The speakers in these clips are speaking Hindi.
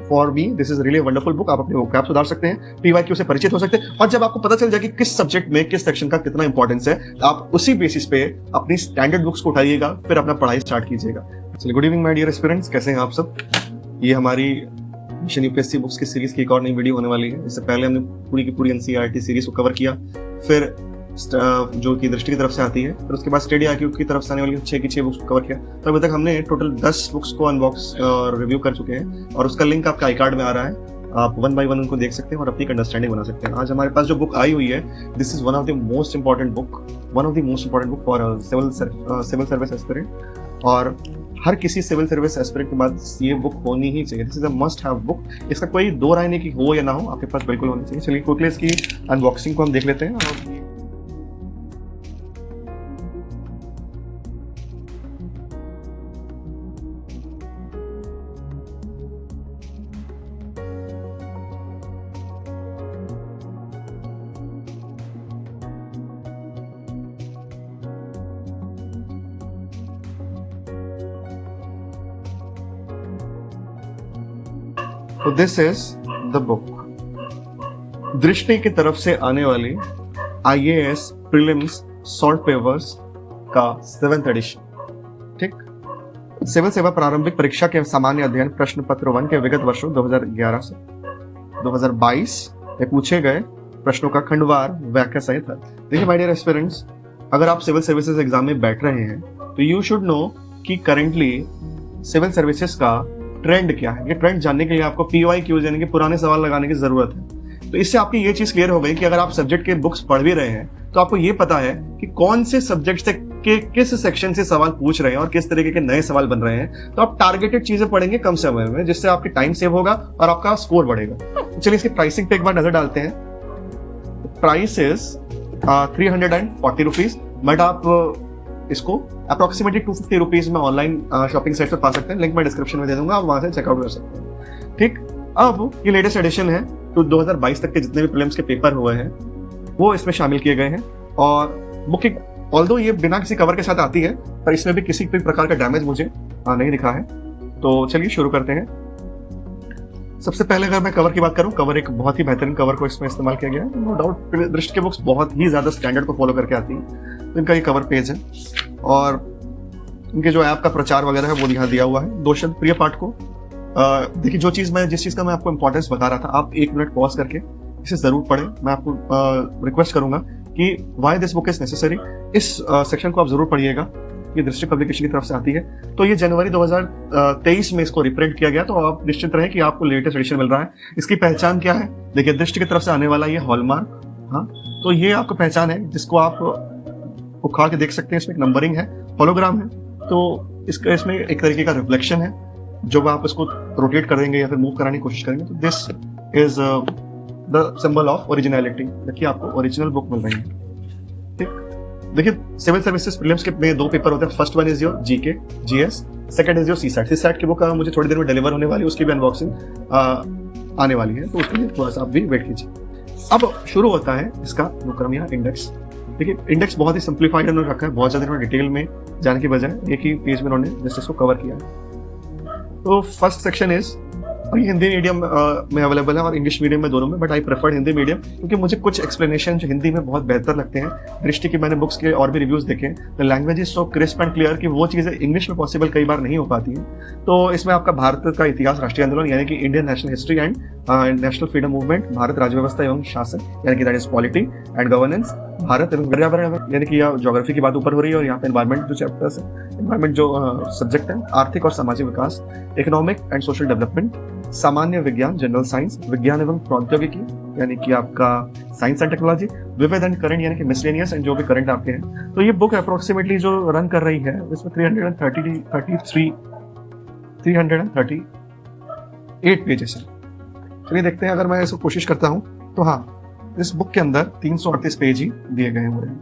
For me this is really wonderful book. आप अपने वोकैब सुधार सकते हैं, PYQ से परिचित हो सकते हैं, और जब आपको पता चल जाए कि किस सब्जेक्ट में किस सेक्शन का कितना इंपॉर्टेंस है, आप उसी बेसिस पे अपनी स्टैंडर्ड बुक्स को उठाइएगा, फिर अपना पढ़ाई स्टार्ट कीजिएगा। चलिए, good evening my dear aspirants, कैसे हैं आप सब। ये हमारी मिशन यूपीएससी बुक्स की सीरीज की एक और नई वीडियो होने वाली है। इससे पहले हमने पूरी की पूरी NCERT सीरीज को कवर किया, फिर जो कि दृष्टि की तरफ से आती है, फिर उसके बाद स्टडी IQ की तरफ से आने वाली 6 की 6 बुक्स को कवर किया। तो अभी तक हमने टोटल 10 बुक्स को अनबॉक्स और रिव्यू कर चुके हैं, और उसका लिंक आपका आई कार्ड में आ रहा है। आप 1 by 1 उनको देख सकते हैं और अपनी अंडरस्टैंडिंग बना सकते हैं। आज हमारे पास जो बुक आई हुई है, this is one of the most important book for civil service aspirant, और हर किसी सिविल सर्विस एस्पिरेंट के बाद ये बुक होनी ही चाहिए। This is a must have book, इसका कोई दो राय नहीं कि हो या ना हो, आपके पास बिल्कुल होनी चाहिए। चलिए क्विकली इसकी अनबॉक्सिंग को हम देख लेते हैं। तो दिस इज द बुक, दृष्टि की तरफ से आने वाली IAS प्रीलिम्स सॉल्ट पेपर्स का 7th एडिशन। ठीक, सिविल सेवा प्रारंभिक परीक्षा के सामान्य अध्ययन प्रश्न पत्र 1 के विगत वर्षों 2011 से 2022 में पूछे गए प्रश्नों का खंडवार व्याख्या सहित है। देखिए माय डियर एस्पिरेंट्स, अगर आप सिविल सर्विसेज एग्जाम में बैठ रहे हैं तो यू शुड नो कि करेंटली सिविल सर्विसेज का ट्रेंड क्या है। ये ट्रेंड जानने के लिए आपको PYQ यानी कि पुराने सवाल लगाने की जरूरत है। तो इससे आपकी ये चीज क्लियर हो गई कि अगर आप सब्जेक्ट के बुक्स पढ़ भी रहे हैं तो आपको ये पता है कि कौन से सब्जेक्ट से के किस सेक्शन से सवाल पूछ रहे हैं और किस तरीके के नए सवाल बन रहे हैं। तो आप टारगेटेड चीजें पढ़ेंगे कम समय में, जिससे आपकी टाइम सेव होगा और आपका स्कोर बढ़ेगा। तो चलिए इसकी प्राइसिंग पे एक बार नजर डालते हैं। प्राइस इज 340 रुपीज, बट आप इसको अप्रोक्सीमेटली 250 रुपीज में ऑनलाइन शॉपिंग साइट पर पा सकते हैं। लिंक मैं डिस्क्रिप्शन में दे दूंगा, आप वहां से चेकआउट कर सकते हैं। ठीक, अब ये लेटेस्ट एडिशन है, तो 2022 तक के जितने भी प्रीलिम्स के पेपर हुए हैं वो इसमें शामिल किए गए हैं। और बुक ऑल्दो ये बिना किसी कवर के साथ आती है, पर इसमें भी किसी भी प्रकार का डैमेज मुझे नहीं दिखा है। तो चलिए शुरू करते हैं। सबसे पहले अगर मैं कवर की बात करूं, कवर एक बहुत ही बेहतरीन कवर को इसमें इस्तेमाल किया गया है। नो डाउट दृष्टि के बुक्स बहुत ही ज्यादा स्टैंडर्ड को फॉलो करके आती है। तो इनका ये कवर पेज है, और इनके जो ऐप का प्रचार वगैरह है वो यहाँ दिया हुआ है। 2 शब्द प्रिय पाठ को देखिए, जिस चीज का मैं आपको इंपॉर्टेंस बता रहा था, आप 1 मिनट पॉज करके इसे जरूर पढ़ें। मैं आपको रिक्वेस्ट करूंगा कि why this book is necessary, इस सेक्शन को आप जरूर पढ़िएगा। ये दृष्टि पब्लिकेशन की तरफ से आती है। तो ये जनवरी 2023 में इसको रिप्रिंट किया गया, तो आप निश्चित रहे कि आपको लेटेस्ट एडिशन मिल रहा है। इसकी पहचान क्या है, देखिए दृष्टि की तरफ से आने वाला ये हॉलमार्क, हाँ, तो ये आपको पहचान है जिसको आप उखाड़ के देख सकते हैं। इसमें एक नंबरिंग है, होलोग्राम है, तो इसमें एक तरीके का रिफ्लेक्शन है। जब आप इसको रोटेट कर देंगे या फिर मूव कराने की कोशिश करेंगे तो this is the symbol of originality. देखिए आपको ओरिजिनल बुक मिल रही है। ठीक, देखिए सिविल सर्विसेज प्रीलिम्स के में 2 पेपर होते हैं। First one is your GK GS, second is your CSAT की बुक मुझे थोड़ी देर में डिलीवर होने वाली है, उसकी भी अनबॉक्सिंग आने वाली है, तो उसके लिए थोड़ा सा आप भी वेट कीजिए। अब शुरू होता है इसका अनुक्रम या इंडेक्स। देखिए इंडेक्स बहुत ही सिंप्लीफाइड उन्होंने रखा है, बहुत ज्यादा इन्होंने डिटेल में जाने की बजाय एक ही पेज में उन्होंने जस्ट इसको कवर किया है। तो फर्स्ट सेक्शन इज, और ये हिंदी मीडियम में अवेलेबल है और इंग्लिश मीडियम में, दोनों में, but I prefer Hindi medium क्योंकि मुझे कुछ एक्सप्लेनेशन जो हिंदी में बहुत बेहतर लगते हैं। दृष्टि की मैंने बुक्स के और भी रिव्यूज देखे, the language is so crisp and clear कि वो चीज़ें इंग्लिश में पॉसिबल कई बार नहीं हो पाती हैं। तो इसमें आपका भारत का इतिहास, राष्ट्रीय आंदोलन यानी कि Indian national history and national freedom movement, Bharat राज्य व्यवस्था एवं शासन यानी कि that is polity and governance, Bharat एवं पर्यावरण यानी कि ज्योग्राफी की बात ऊपर हो रही है, और यहाँ पे एनवायरमेंट जो चैप्टर्स है, एनवायरमेंट जो सब्जेक्ट है, आर्थिक और सामाजिक विकास, इकोनॉमिक एंड सोशल डेवलपमेंट, सामान्य विज्ञान जनरल साइंस, विज्ञान एवं प्रौद्योगिकी यानी कि आपका साइंस एंड टेक्नोलॉजी, विविध एंड करंट यानी कि मिसलेनियस एंड जो भी करंट आपके हैं। तो ये बुक अप्रोक्सीमेटली जो रन कर रही है इसमें 338 पेजेस है। चलिए देखते हैं, अगर मैं इसको कोशिश करता हूँ तो हाँ, इस बुक के अंदर 338 पेज ही दिए गए हुए हैं,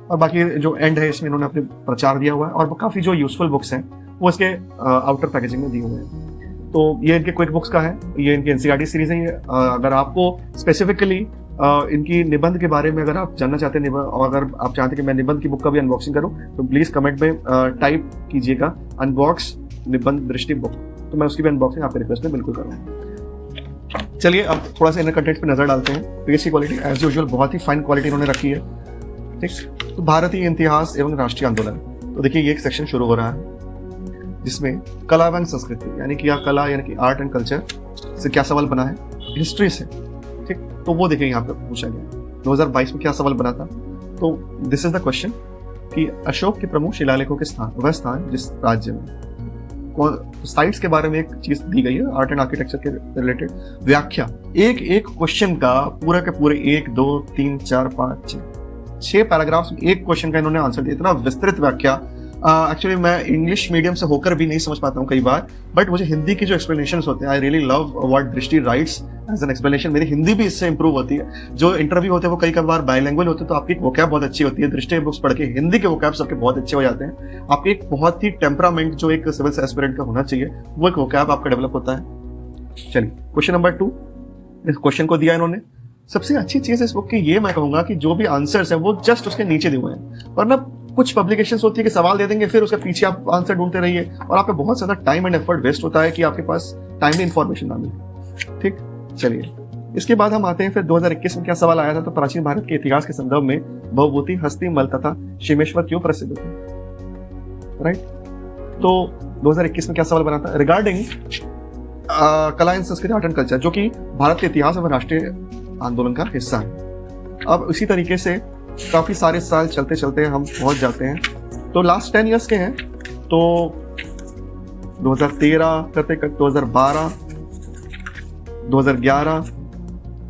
और बाकी जो एंड है इसमें इन्होंने अपने प्रचार दिया हुआ है, और काफी जो यूजफुल बुक्स हैं वो इसके आउटर पैकेजिंग में दिए हुए हैं। तो ये इनके क्विक बुक्स का है, ये इनकी NCERT सीरीज है। ये अगर आपको स्पेसिफिकली इनकी निबंध के बारे में अगर आप जानना चाहते हैं, और अगर आप चाहते हैं कि मैं निबंध की बुक का भी अनबॉक्सिंग करूं, तो प्लीज कमेंट में टाइप कीजिएगा अनबॉक्स निबंध दृष्टि बुक, तो मैं उसकी भी अनबॉक्सिंग आपके रिक्वेस्ट में बिल्कुल करूँगा। चलिए अब थोड़ा सा इनर कंटेंट पे नजर डालते हैं। पेज की क्वालिटी एज यूजुअल बहुत ही फाइन क्वालिटी इन्होंने रखी है, ठीक। तो भारतीय इतिहास एवं राष्ट्रीय आंदोलन, तो देखिए ये एक सेक्शन शुरू हो रहा है जिसमें कला एवं संस्कृति यानी कि या कला यानी कि आर्ट एंड कल्चर से क्या सवाल बना है, हिस्ट्री से, ठीक। तो वो देखिए यहाँ पे पूछा गया 2022 में क्या सवाल बना था। तो दिस इज द क्वेश्चन कि अशोक के प्रमुख शिलालेखों के स्थान, वह स्थान जिस राज्य में, साइट्स के बारे में एक चीज दी गई है आर्ट एंड आर्किटेक्चर के रिलेटेड व्याख्या। एक एक क्वेश्चन का पूरा के पूरे 1 2 3 4 5 6 पैराग्राफ्स में एक क्वेश्चन का इन्होंने आंसर दिया। इतना विस्तृत व्याख्या एक्चुअली मैं इंग्लिश मीडियम से होकर भी नहीं समझ पाता हूँ कई बार, बट मुझे हिंदी की जो एक्सप्लेनेशंस होते हैं, आई रियली लव व्हाट दृष्टि राइट्स एज एन एक्सप्लेनेशन। मेरी हिंदी भी इससे इंप्रूव होती है। जो इंटरव्यू होते हैं वो कई बार बायलैंग्वेज होते हैं, तो आपकी वोकैब बहुत अच्छी होती है। दृष्टि बुक्स पढ़ के हिंदी के वोकैब सबके बहुत अच्छे हो जाते हैं। आपकी एक बहुत ही टेम्परामेंट जो एक सिविल एस्पिरेंट का होना चाहिए, वो एक वोकैब आपका डेवलप होता है। चलिए क्वेश्चन नंबर 2, इस क्वेश्चन को दिया इन्होंने। सबसे अच्छी चीज इस बुक की ये मैं कहूंगा कि जो भी आंसर्स है वो जस्ट उसके नीचे दिए हुए हैं, वरना कुछ पब्लिकेशंस होती है कि सवाल दे देंगे फिर उसके पीछे आप आंसर ढूंढते रहिए और आपका बहुत ज्यादा टाइम एंड एफर्ट वेस्ट होता है कि आपके पास टाइमली इंफॉर्मेशन ना मिले, ठीक। चलिए इसके बाद हम आते हैं फिर 2021 में क्या सवाल आया था। तो प्राचीन भारत के इतिहास के संदर्भ में भवभूति, हस्ती, मल तथा शिमेश्वर क्यों प्रसिद्ध थे, राइट। तो 2021 में क्या सवाल बना था रिगार्डिंग कला एंड संस्कृति, आर्ट एंड कल्चर, जो कि भारत के इतिहास एवं राष्ट्रीय आंदोलन का हिस्सा है। अब इसी तरीके से काफी सारे साल चलते चलते हम पहुंच जाते हैं। तो लास्ट 10 इयर्स के हैं, तो 2013 करते करते 2012, 2011,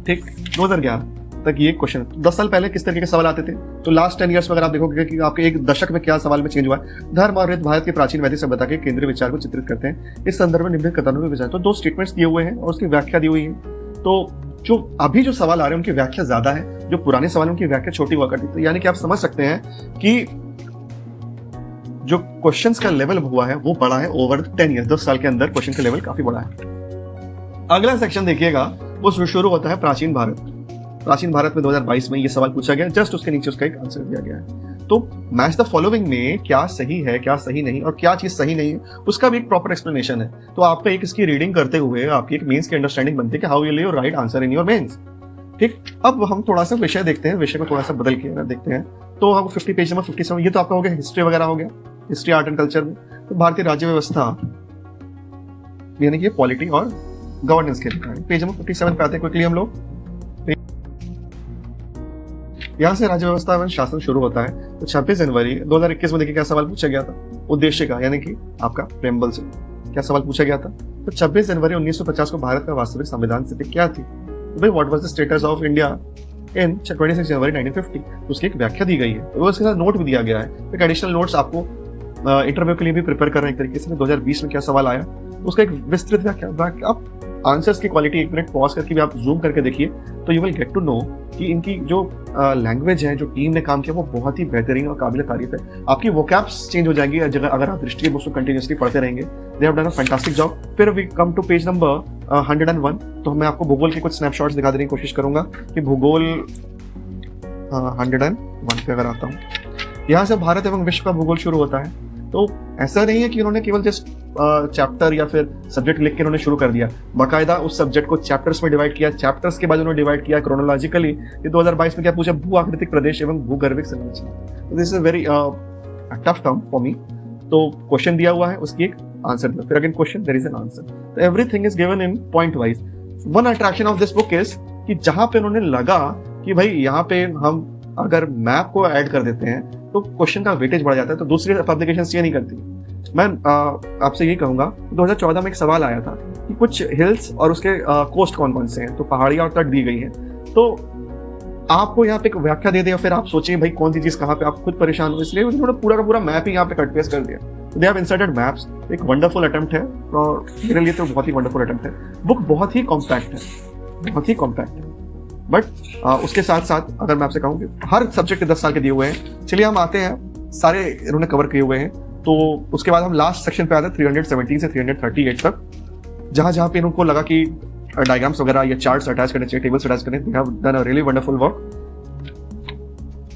ठीक, 2011 तक ये क्वेश्चन। 10 साल पहले किस तरीके के सवाल आते थे, तो लास्ट 10 इयर्स में अगर आप देखोगे कि आपके एक दशक में क्या सवाल में चेंज हुआ है। धर्म और रीत भारत की प्राचीन वैदिक सभ्यता के केंद्रीय विचार को चित्रित करते हैं। इस संदर्भ में निम्नलिखित कथनों में विचार, तो 2 स्टेटमेंट्स दिए हुए हैं और उसकी व्याख्या दी हुई है। तो जो अभी जो सवाल आ रहे हैं उनकी व्याख्या ज्यादा है, जो पुराने सवालों की व्याख्या छोटी हुआ करती थी। यानी कि आप समझ सकते हैं कि जो क्वेश्चंस का लेवल हुआ है वो बड़ा है ओवर 10 ईयर, 10 साल के अंदर क्वेश्चन का लेवल काफी बड़ा है। अगला सेक्शन देखिएगा, वो शुरू होता है प्राचीन भारत। प्राचीन भारत में 2022 में ये सवाल पूछा गया, जस्ट उसके नीचे उसका एक आंसर दिया गया है। तो मैच द फॉलोइंग में क्या सही है, क्या सही नहीं और क्या चीज सही नहीं है, उसका भी एक प्रॉपर एक्सप्लेनेशन है। तो आपका एक इसकी रीडिंग करते हुए आपकी एक मेंस की अंडरस्टैंडिंग बनती है कि how you will write answer in your mains, ठीक। अब हम थोड़ा सा विषय देखते हैं, विषय को थोड़ा सा बदल के अगर देखते हैं तो हम 50 पेज नंबर 57, ये तो आपका हो गया हिस्ट्री वगैरह हो गया, हिस्ट्री आर्ट एंड कल्चर में। तो भारतीय राज्य व्यवस्था यानी कि पॉलिटी और गवर्नेंस के लिए पेज नंबर 57 पे आते हैं क्विकली हम लोग। यहाँ से राज्य व्यवस्था एवं शासन शुरू होता है। तो 26 जनवरी 2021 में देखिए क्या सवाल पूछा गया था, उद्देश्य का यानी कि आपका प्रेम्बल से क्या सवाल पूछा गया था। तो 26 जनवरी 1950 को भारत का वास्तविक संविधान स्थिति क्या थी, तो भाई what was the status of India in 26 जनवरी 1950, तो उसकी एक व्याख्या दी गई है। तो उसके साथ नोट भी दिया गया है। एक एडिशनल नोट्स आपको इंटरव्यू के लिए भी प्रिपेयर कर रहे हैं एक तरीके से। 2020 में क्या सवाल आया, उसका एक विस्तृत व्याख्या। आप आंसर्स की क्वालिटी 1 मिनट पॉज करके भी आप जूम करके देखिए तो you will get to know कि इनकी जो लैंग्वेज है, जो टीम ने काम किया, वो बहुत ही बेहतरीन और काबिल तारीफ है। आपकी वोकैब्स चेंज हो जाएगी अगर आप दृष्टि बुक्स को कंटिन्यूसली पढ़ते रहेंगे। They have done a fantastic job. फिर we come to page number 101। तो मैं आपको भूगोल के कुछ स्नैपशॉट्स दिखा देने की कोशिश करूंगा कि भूगोल 101 पे अगर आता हूँ, यहाँ से भारत एवं विश्व का भूगोल शुरू होता है। तो ऐसा नहीं है कि उन्होंने केवल जस्ट चैप्टर या फिर सब्जेक्ट लिख के उन्होंने शुरू कर दिया, बाकायदा उस सब्जेक्ट को चैप्टर्स में डिवाइड किया, चैप्टर्स के बाद उन्होंने डिवाइड किया क्रोनोलॉजिकली। ये 2022 में क्या पूछा, भू आकृतिक प्रदेश एवं भूगर्भिक संरचना। This is a very tough term for me. तो क्वेश्चन दिया हुआ है, उसकी एक आंसर दिया, फिर again question, there is an answer. तो everything is given in point wise. One attraction of this book is कि जहां पे उन्होंने लगा कि भाई यहाँ पे हम अगर मैप को ऐड कर देते हैं तो क्वेश्चन का वेटेज बढ़ जाता है, तो दूसरी पब्लिकेशंस ये नहीं करती। मैं आपसे यही कहूंगा, 2014 में एक सवाल आया था कि कुछ हिल्स और उसके कोस्ट कौन कौन से हैं, तो पहाड़ियां और तट दी गई है। तो आपको यहाँ पे एक व्याख्या दे दिया, फिर आप सोचिए भाई कौन सी चीज कहाँ पे, आप खुद परेशान हो। इसलिए उन्होंने पूरा का पूरा मैप ही यहाँ पे कट पेस्ट कर दिया। They have inserted maps. एक वंडरफुल अटेम्प्ट है और मेरे लिए तो बहुत ही वंडरफुल अटेम्प्ट है। बुक बहुत ही कॉम्पैक्ट है, बहुत ही कॉम्पैक्ट है। बट उसके साथ साथ अगर मैं आपसे कहूँ कि हर सब्जेक्ट के 10 साल के दिए हुए हैं। चलिए हम आते हैं, सारे इन्होंने कवर किए हुए हैं। तो उसके बाद हम लास्ट सेक्शन पे आते हैं 317 से 338 तक, जहां जहां पे इनको लगा कि डायग्राम्स वगैरह या चार्ट्स अटैच करने चाहिए, टेबल्स अटैच करने, दे have done a really wonderful work.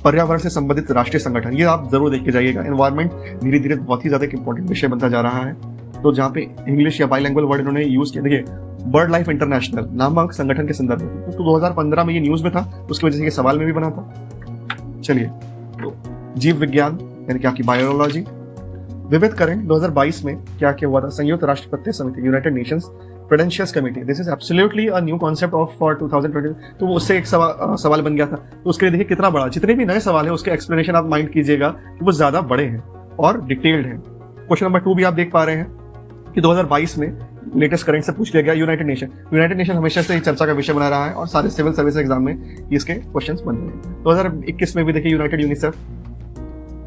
पर्यावरण से संबंधित राष्ट्रीय संगठन, ये आप जरूर देख के जाइएगा। एनवायरमेंट धीरे धीरे बहुत ही ज्यादा इंपॉर्टेंट विषय बनता जा रहा है। तो जहाँ पे इंग्लिश या बाइलैंग्वेज वर्ड इन्होंने यूज किया, देखिए बर्ड लाइफ इंटरनेशनल नामक संगठन के संदर्भ में, तो 2015 में ये न्यूज में था, उसकी वजह से ये सवाल में भी बना था। चलिए, तो जीव विज्ञान यानी क्या की बायोलॉजी। विविध करें 2022 में क्या क्या हुआ था। संयुक्त राष्ट्र पत्ते समिति, United Nations prudential committee, this is absolutely a new concept of for 2020। तो वो उससे एक सवाल बन गया था, तो उसके लिए देखिए कितना बड़ा, जितने भी नए सवाल है उसके एक्सप्लेनेशन आप माइंड कीजिएगा कि वो ज्यादा बड़े हैं और डिटेल्ड हैं। क्वेश्चन नंबर 2 भी आप देख पा रहे हैं कि 2022 में लेटेस्ट करंट से पूछ लिया गया। यूनाइटेड नेशन हमेशा से ही चर्चा का विषय बना रहा है और सारे सिविल सर्विस एग्जाम में इसके क्वेश्चंस बन रहे हैं। 2021 में भी देखिए यूनाइटेड यूनिसेफ।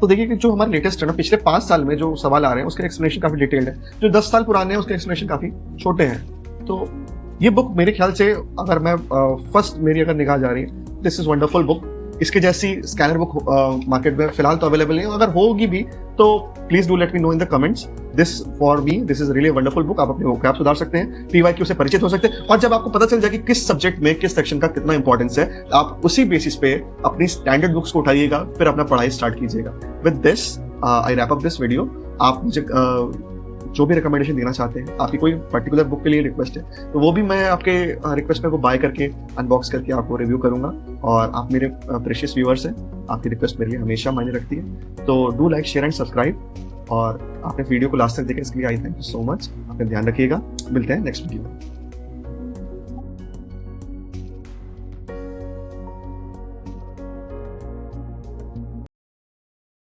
तो देखिए कि जो हमारे लेटेस्ट है ना, पिछले 5 साल में जो सवाल आ रहे हैं उसके एक्सप्लेनेशन काफी डिटेल्ड है, जो 10 साल पुराने हैं उसके एक्सप्लेनेशन काफी छोटे हैं। तो ये बुक मेरे ख्याल से, अगर मैं फर्स्ट मेरी अगर निगाह जा रही है, दिस इज वंडरफुल बुक। इसके जैसी स्कैनर बुक मार्केट में फिलहाल तो अवेलेबल नहीं है, अगर होगी भी तो please do let me know in the comments. This for me this is really wonderful book. आप अपने वोकैब सुधार सकते हैं, पीवाईक्यू से परिचित हो सकते हैं, और जब आपको पता चल जाए कि किस सब्जेक्ट में किस सेक्शन का कितना इंपॉर्टेंस है, आप उसी बेसिस पे अपनी स्टैंडर्ड बुक्स को उठाइएगा, फिर अपना पढ़ाई स्टार्ट कीजिएगा। With this I wrap up this video. आप मुझे जो भी रिकमेंडेशन देना चाहते हैं, आपकी कोई पर्टिकुलर बुक के लिए रिक्वेस्ट है, तो वो भी मैं आपके रिक्वेस्ट पे वो बाय करके अनबॉक्स करके आपको रिव्यू करूंगा। और आप मेरे प्रेशियस व्यूअर्स हैं, आपकी रिक्वेस्ट मेरे लिए हमेशा मायने रखती है। तो do like, share and subscribe. और आपने वीडियो को लास्ट तक देखा इसके लिए आई थैंक यू सो मच। अपने ध्यान रखिएगा, मिलते हैं नेक्स्ट वीडियो में।